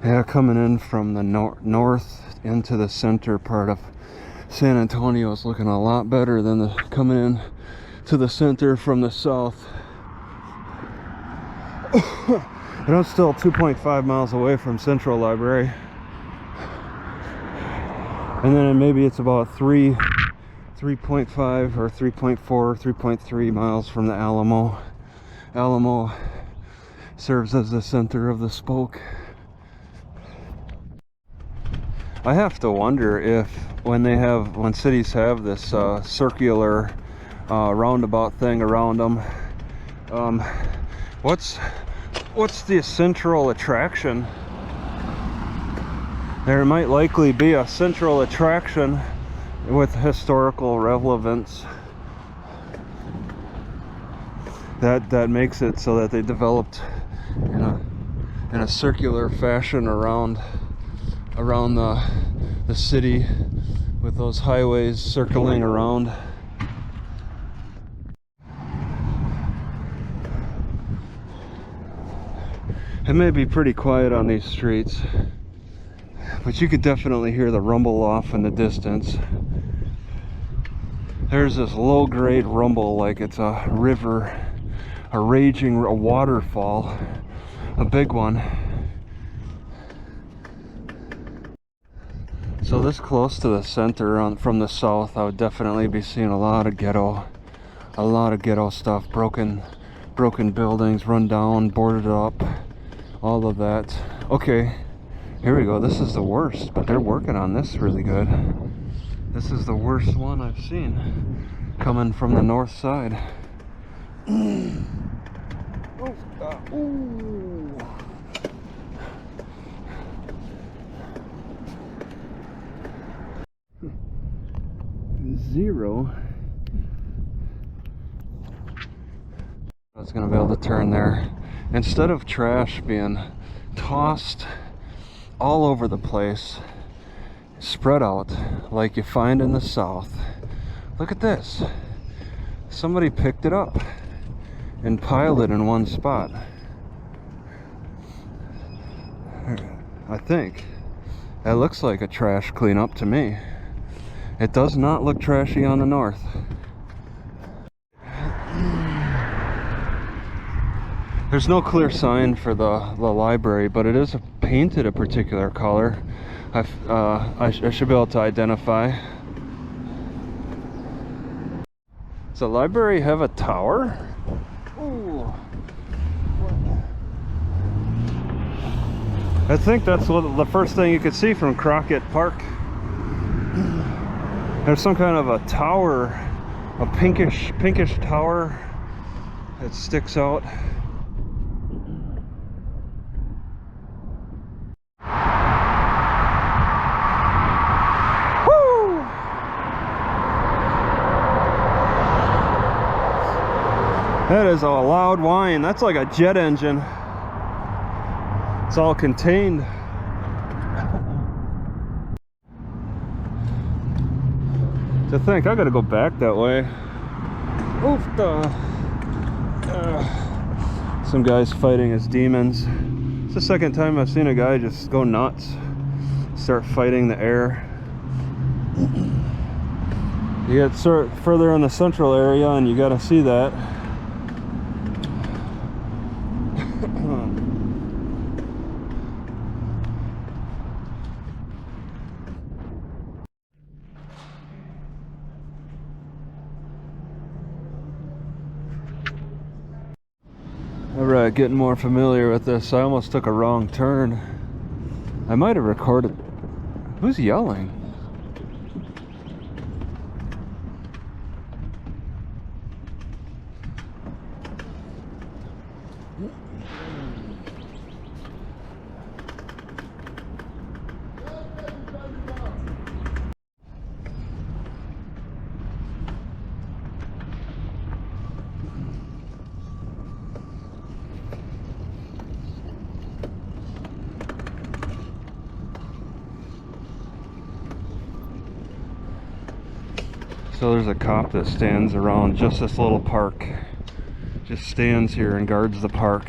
Yeah, coming in from the north into the center part of San Antonio is looking a lot better than the coming in to the center from the south. And I'm still 2.5 miles away from Central Library, and then maybe it's about 3.5 or 3.4, 3.3 miles from the Alamo. Alamo serves as the center of the spoke. I have to wonder if when cities have this circular roundabout thing around them, what's the central attraction? There might likely be a central attraction with historical relevance that makes it so that they developed in a circular fashion around the city, with those highways circling around. It may be pretty quiet on these streets, but you could definitely hear the rumble off in the distance. There's this low-grade rumble, like it's a river, a waterfall, a big one. So this close to the center from the south, I would definitely be seeing a lot of ghetto stuff, broken buildings, run down, boarded up, all of that. Okay, here we go. This is the worst, but they're working on this really good. This is the worst one I've seen coming from the north side. Ooh. Zero. I was gonna be able to turn there. Instead of trash being tossed all over the place, spread out like you find in the south. Look at this. Somebody picked it up and piled it in one spot. I think that looks like a trash cleanup to me. It does not look trashy on the north. There's no clear sign for the library, but it is painted a particular color. I should be able to identify. Does the library have a tower? Ooh. I think that's the first thing you could see from Crockett Park. There's some kind of a tower, a pinkish tower that sticks out. Woo! That is a loud whine. That's like a jet engine. It's all contained. To think I gotta go back that way. Oof, some guy's fighting his demons. It's the second time I've seen a guy just go nuts, start fighting the air. You get further in the central area and you gotta see that. Alright, getting more familiar with this. I almost took a wrong turn. I might have recorded. Who's yelling? So there's a cop that stands around just this little park. Just stands here and guards the park.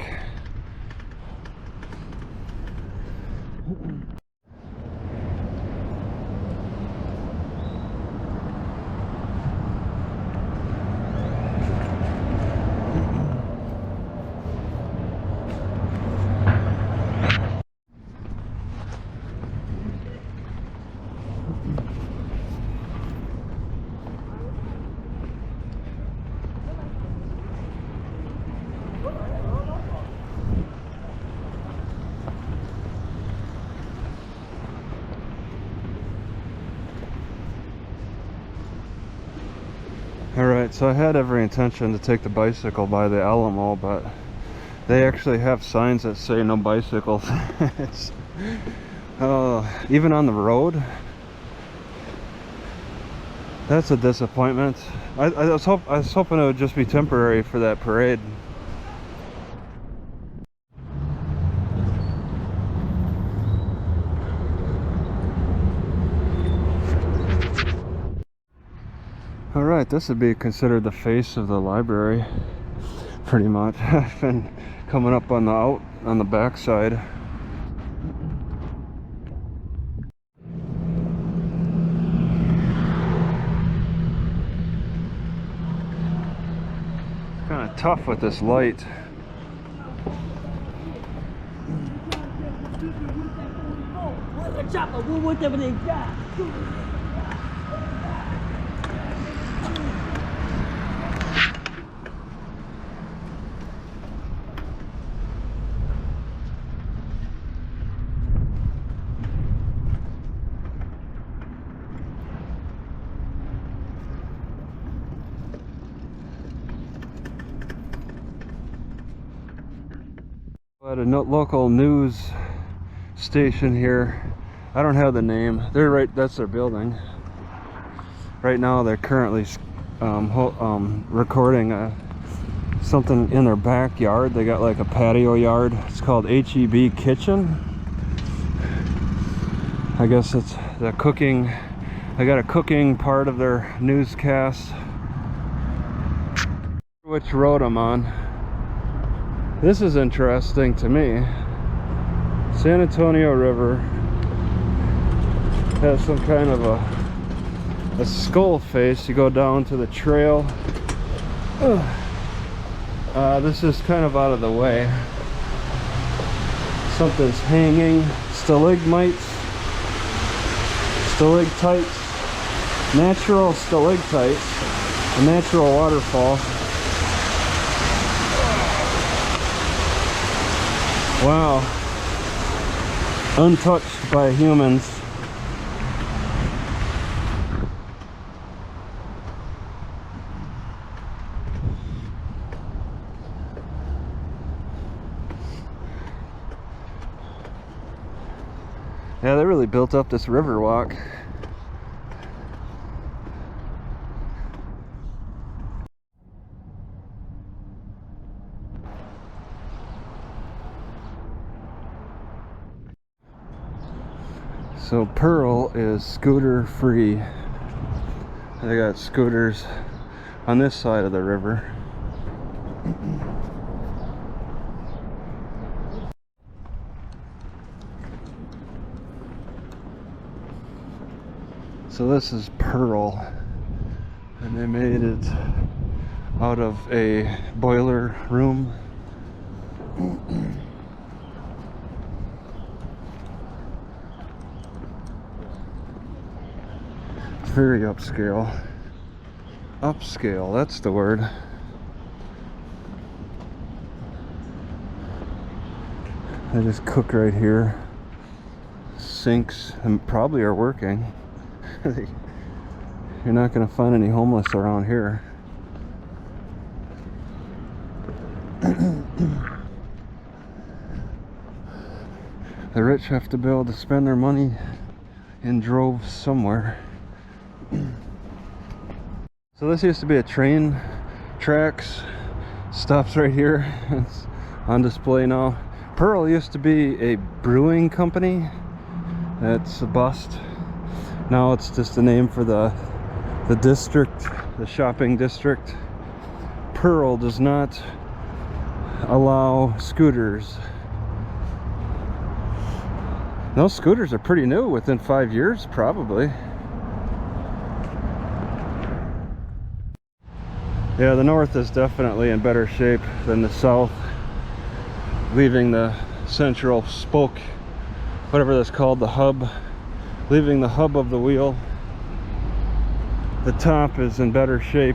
Alright, so I had every intention to take the bicycle by the Alamo, but they actually have signs that say no bicycles. It's, even on the road. That's a disappointment. I was hoping it would just be temporary for that parade. Alright, this would be considered the face of the library, pretty much. I've been coming up on the back side. Kind of tough with this light. At a local news station here, I don't have the name. They're right. That's their building. Right now, they're currently recording something in their backyard. They got like a patio yard. It's called HEB Kitchen. I guess it's the cooking. They got a cooking part of their newscast. Which road I'm on? This is interesting to me. San Antonio River has some kind of a skull face. You go down to the trail. This is kind of out of the way. Something's hanging. Stalagmites, stalactites, natural stalactites, a natural waterfall. Wow, untouched by humans. Yeah, they really built up this river walk. So Pearl is scooter free. They got scooters on this side of the river. So this is Pearl, and they made it out of a boiler room. Very upscale. Upscale, that's the word. They just cook right here. Sinks and probably are working. You're not going to find any homeless around here. The rich have to be able to spend their money in droves somewhere. So this used to be a train tracks. Stops right here. It's on display now. Pearl used to be a brewing company. That's a bust. Now it's just a name for the district, the shopping district. Pearl does not allow scooters. Those scooters are pretty new, within 5 years probably. Yeah, the north is definitely in better shape than the south. Leaving the central spoke, whatever that's called, the hub, leaving the hub of the wheel, the top is in better shape.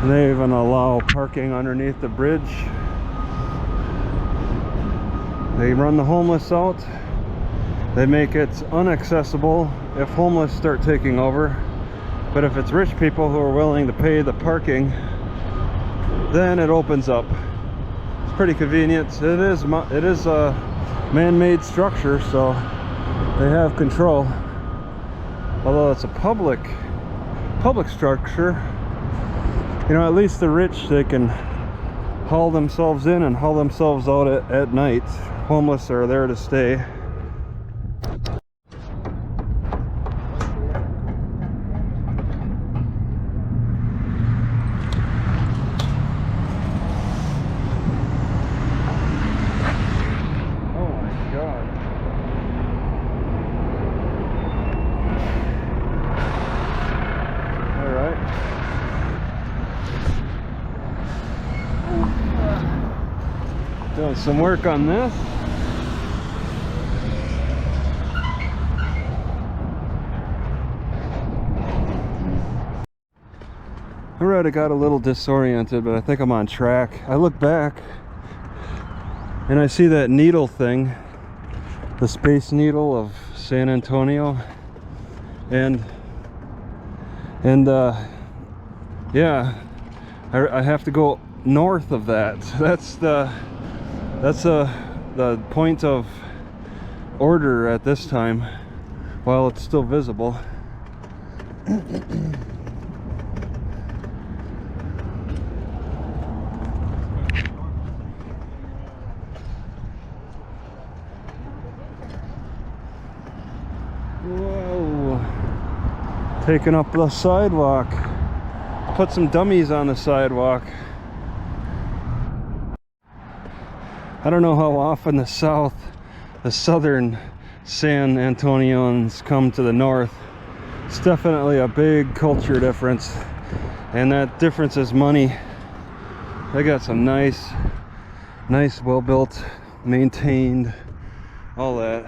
And they even allow parking underneath the bridge. They run the homeless out. They make it unaccessible if homeless start taking over. But if it's rich people who are willing to pay the parking, then it opens up. It's pretty convenient. It is a man-made structure, so they have control. Although it's a public structure, you know, at least the rich, they can haul themselves in and haul themselves out at night. Homeless are there to stay. Oh my God. All right. Doing some work on this. Alright, I got a little disoriented, but I think I'm on track. I look back and I see that needle thing, the Space Needle of San Antonio, and yeah, I have to go north of that. That's the point of order at this time, while it's still visible. Whoa, taking up the sidewalk. Put some dummies on the sidewalk. I don't know how often the southern San Antonians come to the north. It's definitely a big culture difference, and that difference is money. They got some nice, well-built, maintained, all that.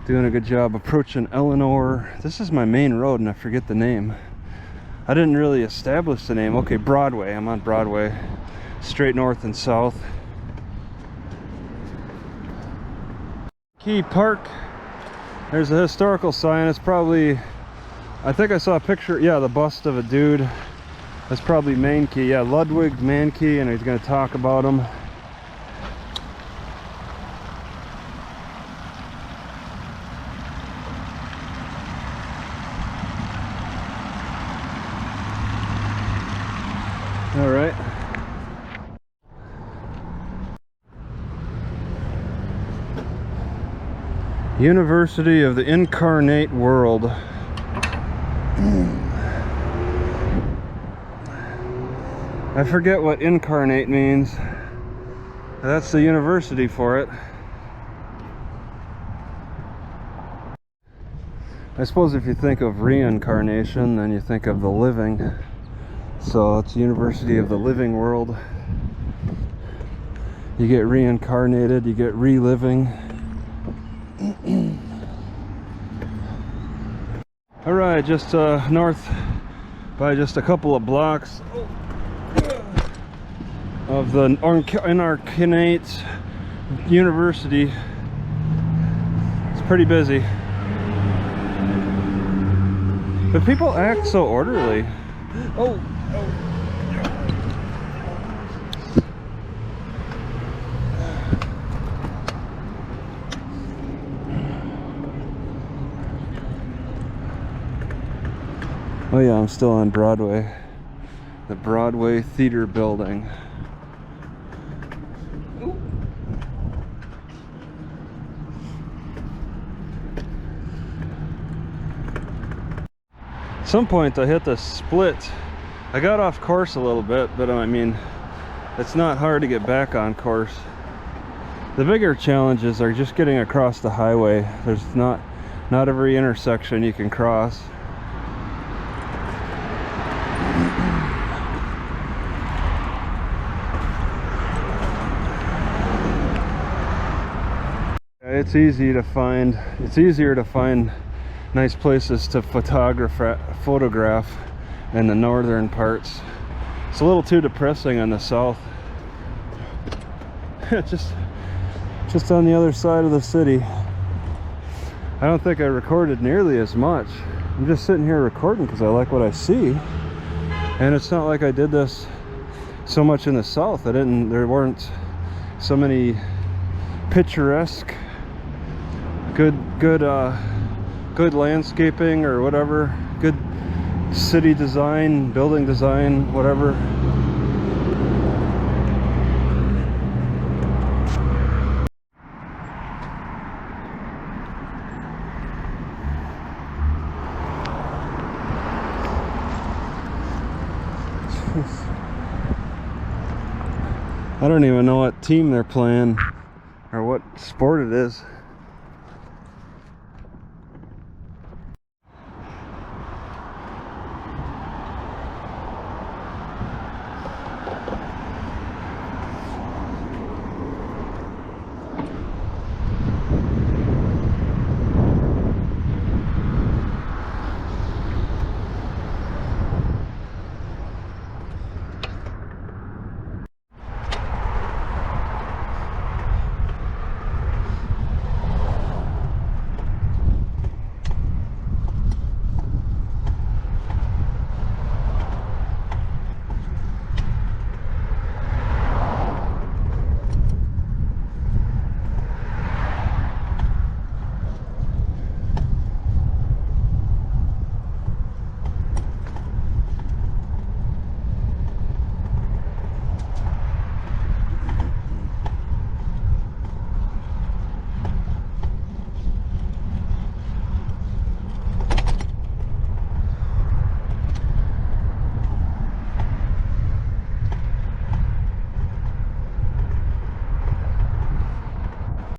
Doing a good job approaching Eleanor. This is my main road and I forget the name. I didn't really establish the name. Okay, Broadway. I'm on Broadway. Straight north and south. Key Park. There's a historical sign. It's probably, I think I saw a picture, yeah, the bust of a dude. That's probably Mankey. Yeah, Ludwig Mankey, and he's going to talk about him. All right. University of the Incarnate World. I forget what incarnate means. That's the university for it. I suppose if you think of reincarnation, then you think of the living. So it's University of the Living World. You get reincarnated, you get reliving. Alright, just north by just a couple of blocks of the Incarnate University. It's pretty busy, but people act so orderly. Oh. Oh yeah, I'm still on Broadway. The Broadway Theater Building. some point I hit the split. I got off course a little bit, but I mean, it's not hard to get back on course. The bigger challenges are just getting across the highway. There's not every intersection you can cross. It's easier to find nice places to photograph in the northern parts. It's a little too depressing on the south. just on the other side of the city. I don't think I recorded nearly as much. I'm just sitting here recording because I like what I see. And it's not like I did this so much in the south. There weren't so many picturesque good landscaping or whatever, good city design, building design, whatever. I don't even know what team they're playing or what sport it is.